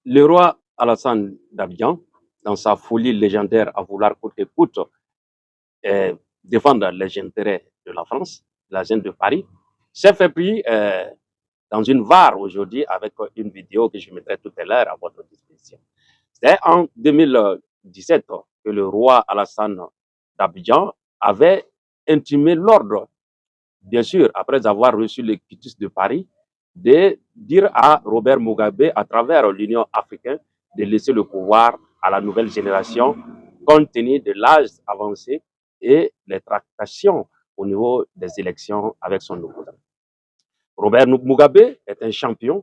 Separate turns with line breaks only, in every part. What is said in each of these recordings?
Le roi Alassane d'Abidjan, dans sa folie légendaire à vouloir coûte que coûte défendre les intérêts de la France, la gêne de Paris, s'est fait pris dans une VAR aujourd'hui avec une vidéo que je mettrai tout à l'heure à votre disposition. C'est en 2017 que le roi Alassane d'Abidjan avait intimé l'ordre, bien sûr, après avoir reçu le quitus de Paris, de dire à Robert Mugabe, à travers l'Union africaine, de laisser le pouvoir à la nouvelle génération, compte tenu de l'âge avancé et les tractations au niveau des élections avec son opposant. Robert Mugabe est un champion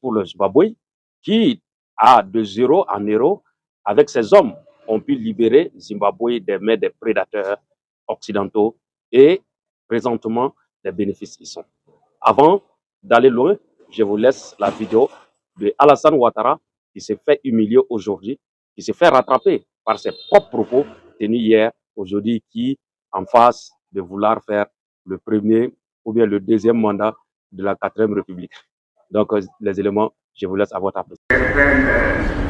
pour le Zimbabwe qui, a de 0 en 0, avec ses hommes, ont pu libérer Zimbabwe des mains des prédateurs occidentaux et présentement les bénéfices y sont. Avant d'aller loin, je vous laisse la vidéo de Alassane Ouattara qui s'est fait humilier aujourd'hui, qui s'est fait rattraper par ses propres propos tenus hier, aujourd'hui, qui, en face de vouloir faire le premier ou bien le deuxième mandat de la 4e République. Donc, les éléments, je vous laisse à votre appréciation.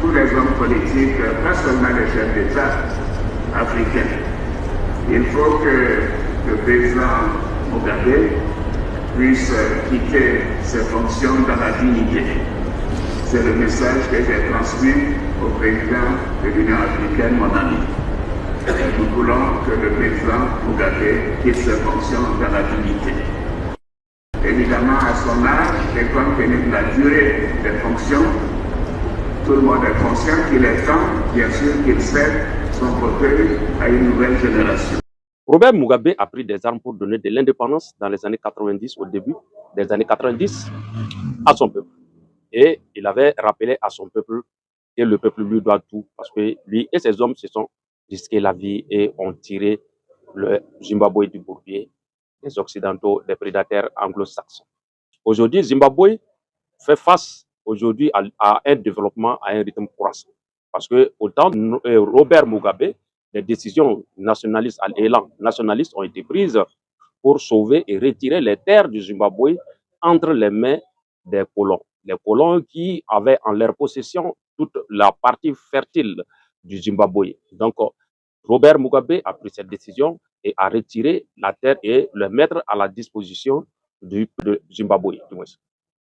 Tous les hommes politiques, pas seulement les chefs d'État africains. Il faut que le président Mugabe puisse quitter ses fonctions dans la dignité. C'est le message que j'ai transmis au président de l'Union africaine, mon ami. Nous voulons que le président Mugabe quitte ses fonctions dans la dignité. Évidemment, à son âge, et compte tenu de la durée des fonctions, tout le monde est conscient qu'il est temps, bien sûr, qu'il cède son fauteuil à une nouvelle génération.
Robert Mugabe a pris des armes pour donner de l'indépendance dans les années 90, au début des années 90, à son peuple. Et il avait rappelé à son peuple que le peuple lui doit tout, parce que lui et ses hommes se sont risqués la vie et ont tiré le Zimbabwe du bourbier des Occidentaux, des prédateurs anglo-saxons. Aujourd'hui, Zimbabwe fait face aujourd'hui à un développement à un rythme croissant. Parce que autant Robert Mugabe, les décisions nationalistes à l'élan nationaliste ont été prises pour sauver et retirer les terres du Zimbabwe entre les mains des colons. Les colons qui avaient en leur possession toute la partie fertile du Zimbabwe. Donc, Robert Mugabe a pris cette décision et a retiré la terre et le mettre à la disposition du Zimbabwe.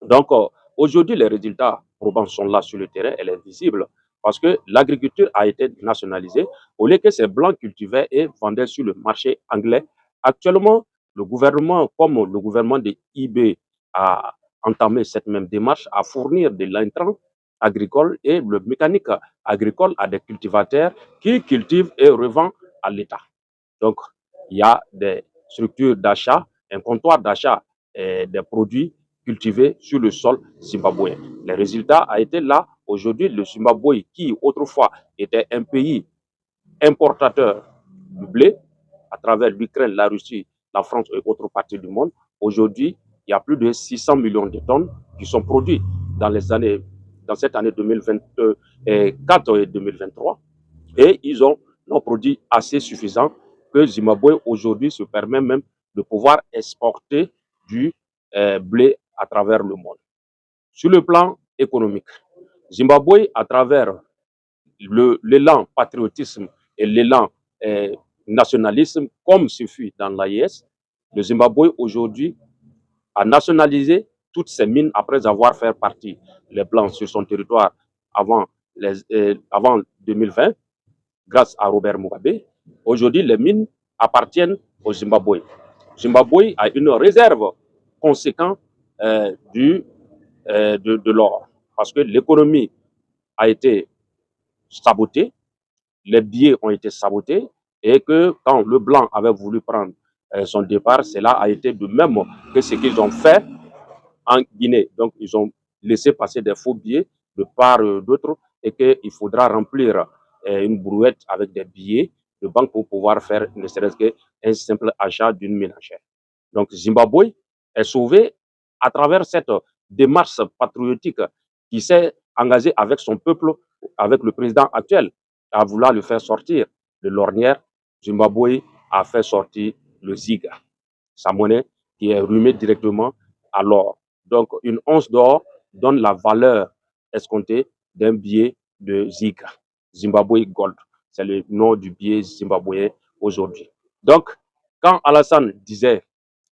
Donc, aujourd'hui, les résultats probants sont là sur le terrain, elle est visible, parce que l'agriculture a été nationalisée. Au lieu que ces blancs cultivaient et vendaient sur le marché anglais, actuellement, le gouvernement, comme le gouvernement de IB, a entamé cette même démarche à fournir de l'intrant agricole et le mécanique agricole à des cultivateurs qui cultivent et revendent à l'État. Donc, il y a des structures d'achat, un comptoir d'achat des produits cultivés sur le sol zimbabwéen. Le résultat a été là. Aujourd'hui, le Zimbabwe, qui autrefois était un pays importateur de blé, à travers l'Ukraine, la Russie, la France et autres parties du monde, aujourd'hui, il y a plus de 600 millions de tonnes qui sont produites dans cette année 2024 et 2023. Et ils ont un produit assez suffisant que Zimbabwe aujourd'hui se permet même de pouvoir exporter du blé à travers le monde. Sur le plan économique, Zimbabwe, à travers l'élan patriotisme et l'élan nationalisme, comme ce fut dans l'AIS, le Zimbabwe aujourd'hui a nationalisé toutes ses mines après avoir fait partie les Blancs sur son territoire avant 2020, grâce à Robert Mugabe. Aujourd'hui, les mines appartiennent au Zimbabwe. Zimbabwe a une réserve conséquente de l'or, parce que l'économie a été sabotée, les billets ont été sabotés, et que quand le blanc avait voulu prendre son départ, cela a été de même que ce qu'ils ont fait en Guinée. Donc, ils ont laissé passer des faux billets de part d'autre, et qu'il faudra remplir une brouette avec des billets de banque pour pouvoir faire ne serait-ce qu'un simple achat d'une ménagère. Donc, Zimbabwe est sauvé à travers cette démarche patriotique qui s'est engagée avec son peuple, avec le président actuel, à vouloir le faire sortir de l'ornière. Zimbabwe a fait sortir le Ziga, sa monnaie qui est rumée directement à l'or. Donc, une once d'or donne la valeur escomptée d'un billet de ZIGA, Zimbabwe Gold. C'est le nom du billet zimbabwéen aujourd'hui. Donc, quand Alassane disait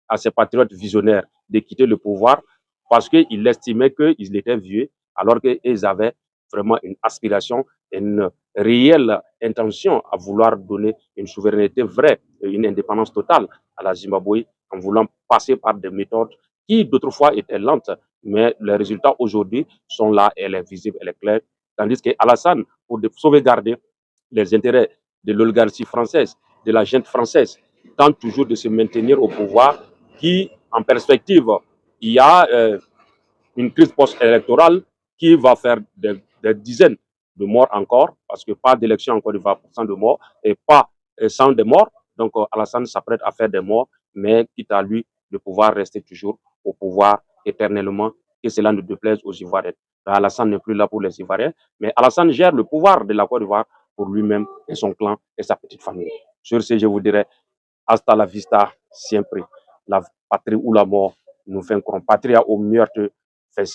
à ses patriotes visionnaires de quitter le pouvoir parce qu'il estimait qu'ils étaient vieux, alors qu'ils avaient vraiment une aspiration, une réelle intention à vouloir donner une souveraineté vraie et une indépendance totale à la Zimbabwe en voulant passer par des méthodes qui d'autrefois étaient lentes, mais les résultats aujourd'hui sont là, elle est visible, elle est claire. Tandis qu'Alassane, pour sauvegarder les intérêts de l'oligarchie française, de la junte française, tente toujours de se maintenir au pouvoir, qui, en perspective, il y a une crise post-électorale qui va faire des dizaines de morts encore, parce que pas d'élection en Côte d'Ivoire pour 100 de morts, et pas 100 de morts. Donc Alassane s'apprête à faire des morts, mais quitte à lui de pouvoir rester toujours au pouvoir éternellement, que cela ne déplaise aux Ivoiriens. Alassane n'est plus là pour les Ivoiriens, mais Alassane gère le pouvoir de la Côte d'Ivoire pour lui-même et son clan et sa petite famille. Sur ce, je vous dirais, hasta la vista, siempre. La patrie ou la mort nous vaincrons. Patria au meurtre, fait